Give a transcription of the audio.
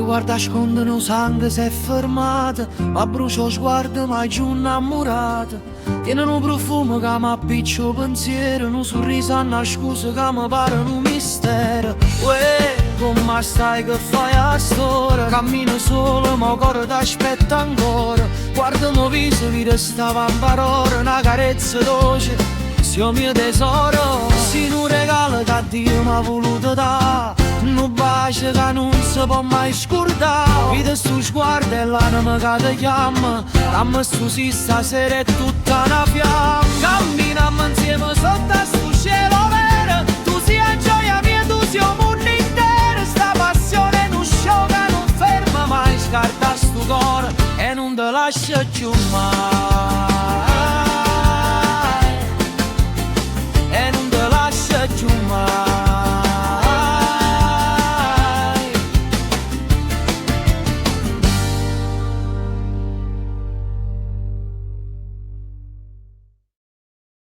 guarda scondono sangue si è fermato, ma brucio sguardo mai giù innamorato. Tiene un profumo che mi appiccio pensiero, un sorriso a nascosto che mi pare un mistero. Uè, come stai che fai a storia? Cammino solo, ma cuore t'aspetta ancora. Guarda il mio viso, vi stava in parole, una carezza dolce, sia mio tesoro. Se non regalo che Dio mi ha voluto dare, un bacio che non si può mai scordare. Vedi sto sguardo e l'anima che ti chiama, dammi sto sì stasera è tutta una fiamma. Camminiamo insieme sotto a sto cielo vero, tu sia gioia mia, tu sia un mondo intero. Sta passione non scioglie, non ferma mai, scarta sto cuore e non te lascia più mai.